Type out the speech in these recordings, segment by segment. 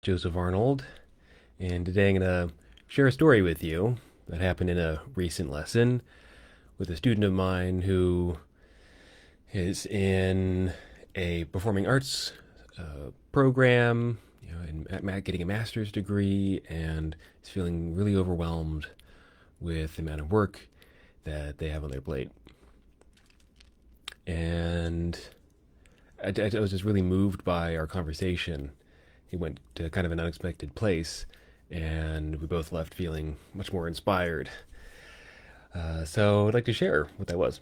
Joseph Arnold, and today I'm going to share a story with you that happened in a recent lesson with a student of mine who is in a performing arts program, and getting a master's degree, and is feeling really overwhelmed with the amount of work that they have on their plate. And I was just really moved by our conversation. He went to kind of an unexpected place, and we both left feeling much more inspired. So I'd like to share what that was.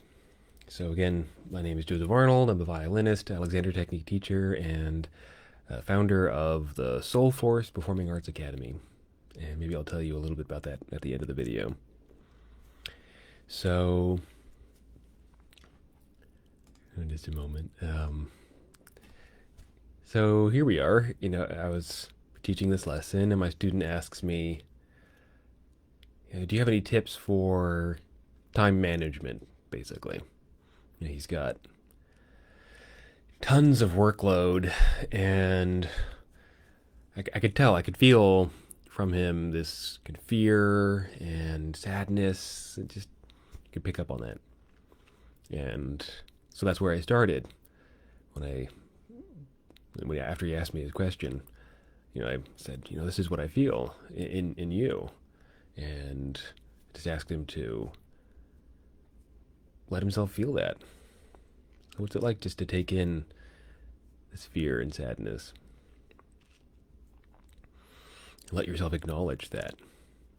So again, my name is Joseph Arnold. I'm a violinist, Alexander Technique teacher, and founder of the Soulforce Performing Arts Academy. And maybe I'll tell you a little bit about that at the end of the video. So, in just a moment. So here we are. I was teaching this lesson, and my student asks me, do you have any tips for time management, basically? He's got tons of workload, and I could tell, I could feel from him this kind of fear and sadness. Just you could pick up on that. And so that's where I started after he asked me his question. I said, this is what I feel in you, and just asked him to let himself feel that. So what's it like just to take in this fear and sadness? Let yourself acknowledge that.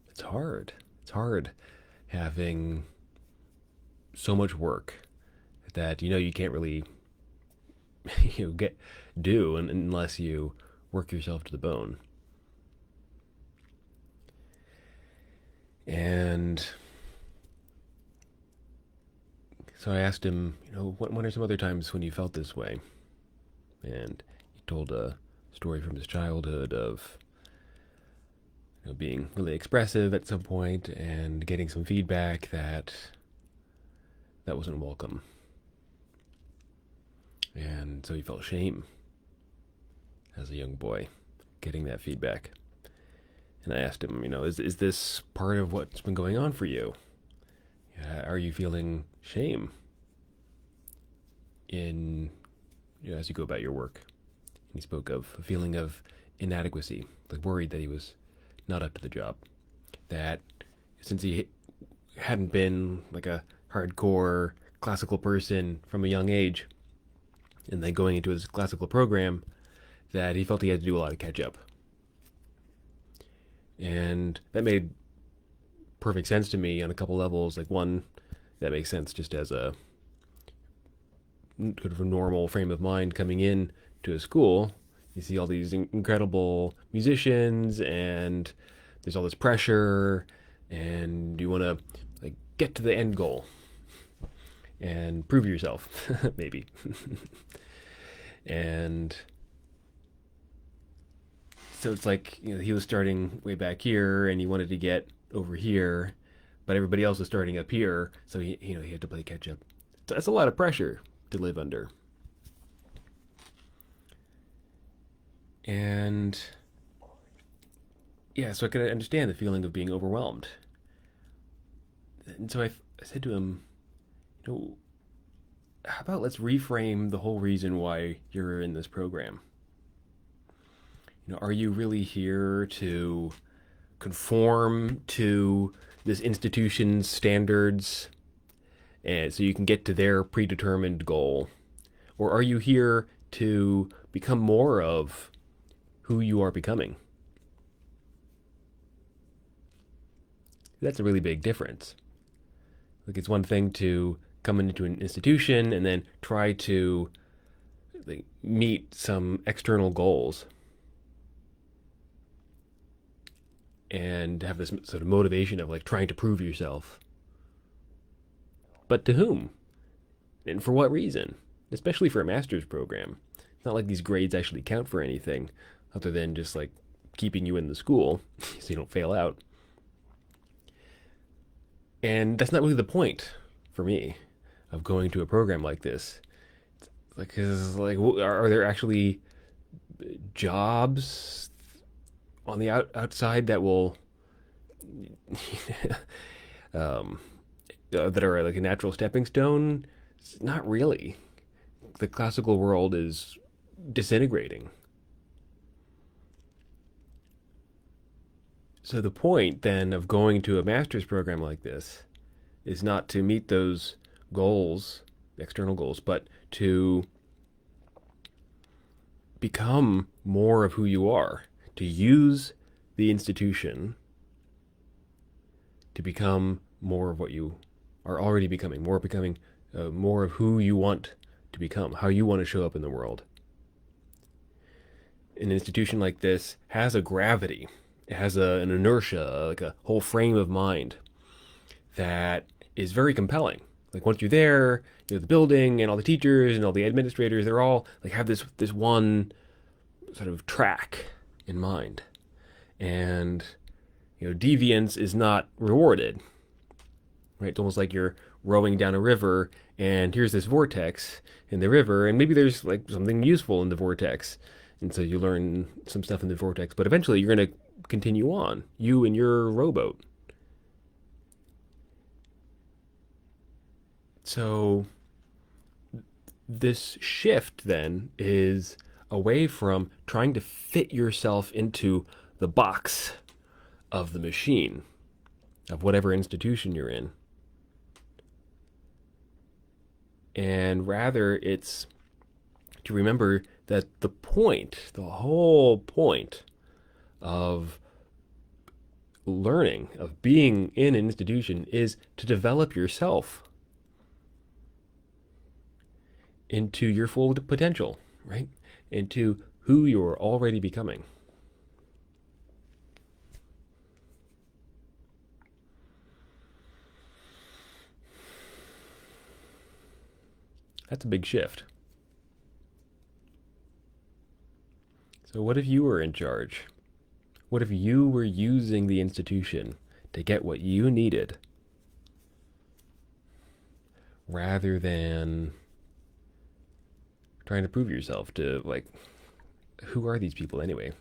It's hard. It's hard having so much work that you can't really do unless you work yourself to the bone. And so I asked him, when are some other times when you felt this way? And he told a story from his childhood of being really expressive at some point and getting some feedback that wasn't welcome. And so he felt shame as a young boy getting that feedback. And I asked him, is this part of what's been going on for you? Are you feeling shame as you go about your work? And he spoke of a feeling of inadequacy, like worried that he was not up to the job. That since he hadn't been like a hardcore classical person from a young age, and then going into his classical program, that he felt he had to do a lot of catch up. And that made perfect sense to me on a couple levels. Like, one, that makes sense just as a sort of a normal frame of mind coming in to a school. You see all these incredible musicians, and there's all this pressure, and you want to get to the end goal and prove yourself, maybe. And so it's like, he was starting way back here, and he wanted to get over here, but everybody else was starting up here, so he had to play catch up. So that's a lot of pressure to live under. And yeah, so I could understand the feeling of being overwhelmed. And so I said to him, how about let's reframe the whole reason why you're in this program? Are you really here to conform to this institution's standards, and so you can get to their predetermined goal? Or are you here to become more of who you are becoming? That's a really big difference. Like, it's one thing to come into an institution and then try to meet some external goals and have this sort of motivation of trying to prove yourself. But to whom? And for what reason? Especially for a master's program. It's not like these grades actually count for anything other than just keeping you in the school so you don't fail out. And that's not really the point for me of going to a program like this. Are there actually jobs on the outside that will um, that are like a natural stepping stone. It's not really. The classical world is disintegrating. So the point then of going to a master's program like this is not to meet those goals, external goals, but to become more of who you are, to use the institution to become more of what you are already becoming, more of who you want to become, how you want to show up in the world. An institution like this has a gravity, it has an inertia, like a whole frame of mind that is very compelling. Like once you're there, the building and all the teachers and all the administrators, they're all like have this one sort of track in mind, and deviance is not rewarded. Right? It's almost like you're rowing down a river, and here's this vortex in the river, and maybe there's like something useful in the vortex, and so you learn some stuff in the vortex. But eventually, you're going to continue on, you and your rowboat. So this shift then is away from trying to fit yourself into the box of the machine of whatever institution you're in. And rather, it's to remember that the whole point of learning, of being in an institution, is to develop yourself into your full potential, right? Into who you're already becoming. That's a big shift. So, what if you were in charge? What if you were using the institution to get what you needed rather than trying to prove yourself to, like, who are these people anyway?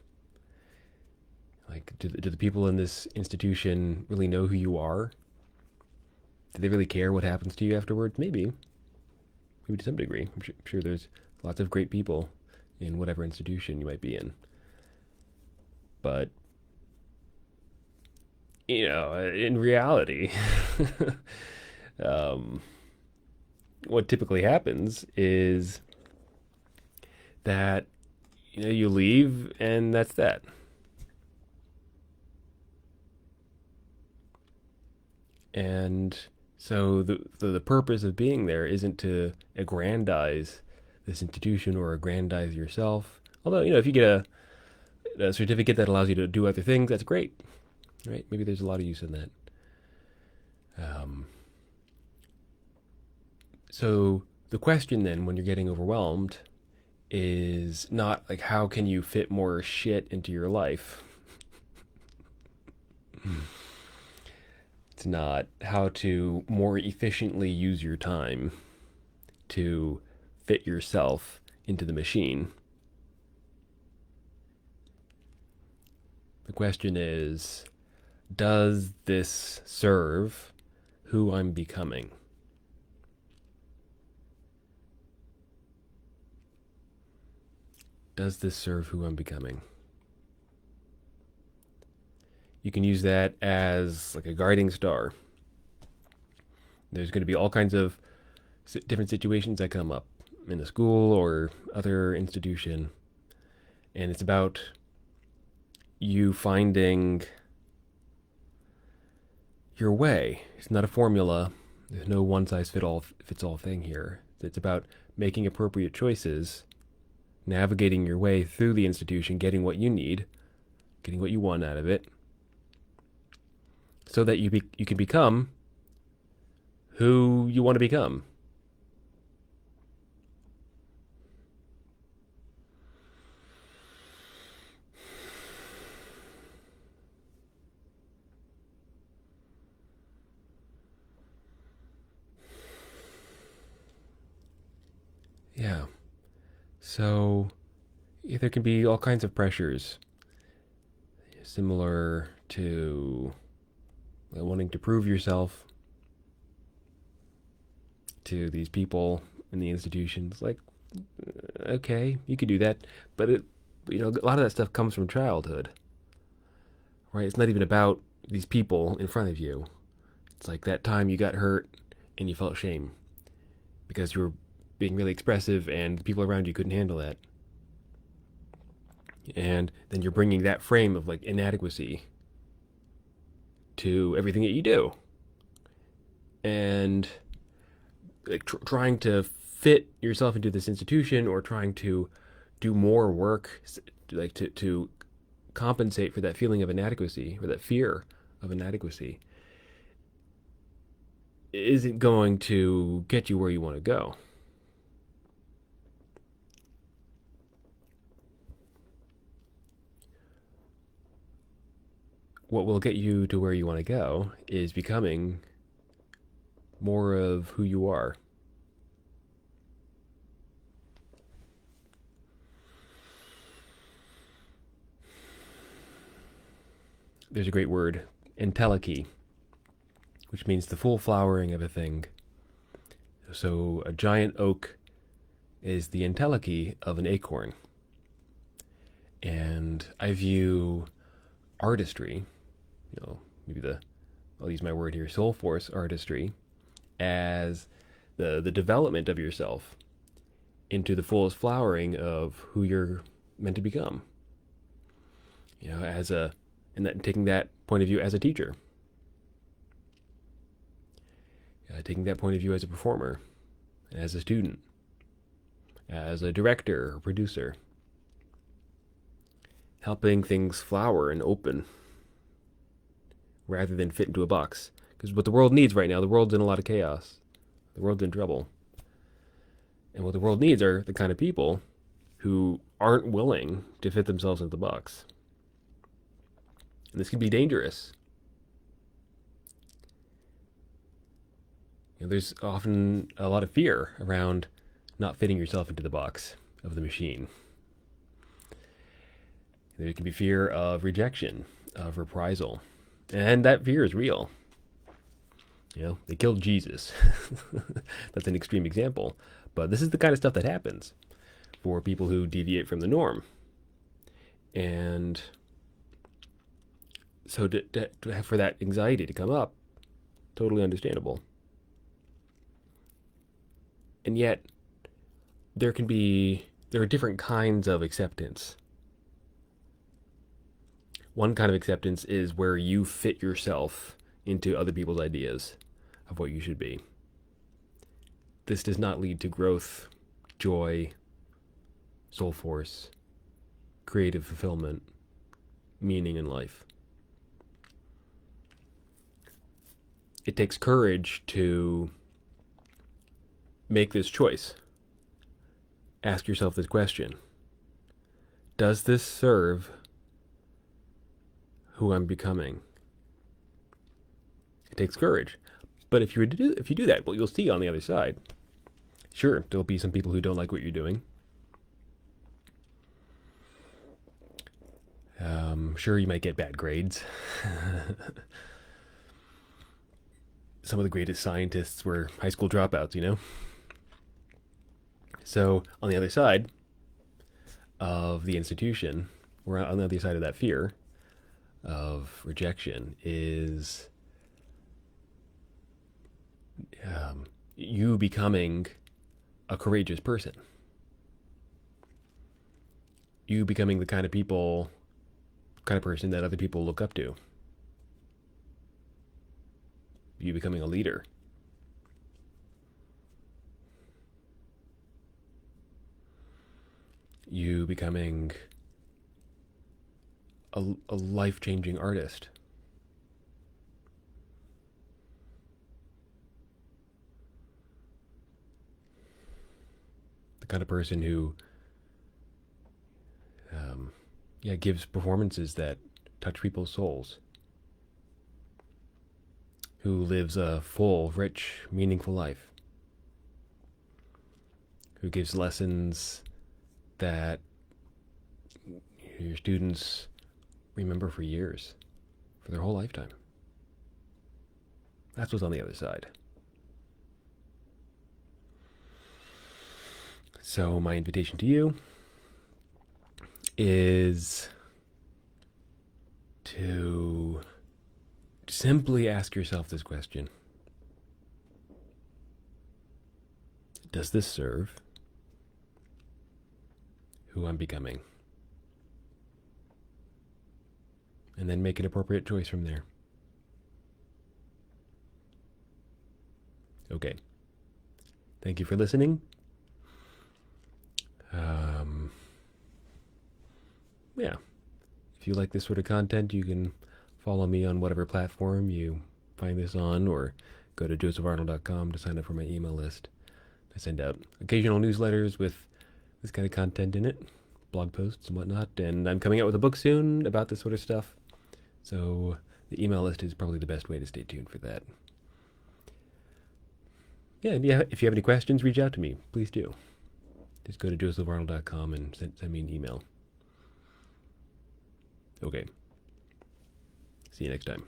Like, do the people in this institution really know who you are? Do they really care what happens to you afterwards? Maybe. Maybe to some degree. I'm sure there's lots of great people in whatever institution you might be in. But, in reality, um, what typically happens is that, you leave and that's that. And so the purpose of being there isn't to aggrandize this institution or aggrandize yourself. Although, if you get a certificate that allows you to do other things, that's great, right? Maybe there's a lot of use in that. Um, so the question then, when you're getting overwhelmed, is not like how can you fit more shit into your life. It's not how to more efficiently use your time to fit yourself into the machine. The question is, does this serve who I'm becoming? Does this serve who I'm becoming? You can use that as like a guiding star. There's going to be all kinds of different situations that come up in the school or other institution, and it's about you finding your way. It's not a formula. There's no one size fits all thing here. It's about making appropriate choices, navigating your way through the institution, getting what you need, getting what you want out of it, so that you can become who you want to become. Yeah. So there can be all kinds of pressures. similar to wanting to prove yourself to these people in the institutions. Like, okay, you could do that, but a lot of that stuff comes from childhood, right? It's not even about these people in front of you. It's like that time you got hurt and you felt shame because you were being really expressive and the people around you couldn't handle that. And then you're bringing that frame of like inadequacy to everything that you do. And like trying to fit yourself into this institution or trying to do more work like to compensate for that feeling of inadequacy or that fear of inadequacy isn't going to get you where you want to go. What will get you to where you want to go is becoming more of who you are. There's a great word, entelechy, which means the full flowering of a thing. So a giant oak is the entelechy of an acorn. And I view artistry, maybe I'll use my word here, Soulforce artistry, as the development of yourself into the fullest flowering of who you're meant to become. And taking that point of view as a teacher, taking that point of view as a performer, as a student, as a director or producer, helping things flower and open rather than fit into a box. Because what the world needs right now, the world's in a lot of chaos. The world's in trouble. And what the world needs are the kind of people who aren't willing to fit themselves into the box. And this can be dangerous. There's often a lot of fear around not fitting yourself into the box of the machine. There can be fear of rejection, of reprisal. And that fear is real. They killed Jesus. That's an extreme example. But this is the kind of stuff that happens for people who deviate from the norm. And so for that anxiety to come up, totally understandable. And yet, there are different kinds of acceptance. One kind of acceptance is where you fit yourself into other people's ideas of what you should be. This does not lead to growth, joy, soul force, creative fulfillment, meaning in life. It takes courage to make this choice. Ask yourself this question. Does this serve who I'm becoming? It takes courage. But if you do that, well, you'll see on the other side. Sure, there'll be some people who don't like what you're doing. Sure, you might get bad grades. Some of the greatest scientists were high school dropouts. So on the other side of the institution, or on the other side of that fear of rejection, is you becoming a courageous person. You becoming the kind of person that other people look up to. You becoming a leader. You becoming a life-changing artist. The kind of person who gives performances that touch people's souls. Who lives a full, rich, meaningful life. Who gives lessons that your students remember for years, for their whole lifetime. That's what's on the other side. So my invitation to you is to simply ask yourself this question. Does this serve who I'm becoming? And then make an appropriate choice from there. Okay. Thank you for listening. Yeah. If you like this sort of content, you can follow me on whatever platform you find this on, or go to josepharnold.com to sign up for my email list. I send out occasional newsletters with this kind of content in it, blog posts and whatnot, and I'm coming out with a book soon about this sort of stuff. So the email list is probably the best way to stay tuned for that. Yeah, and if you have any questions, reach out to me. Please do. Just go to josepharnold.com and send me an email. Okay. See you next time.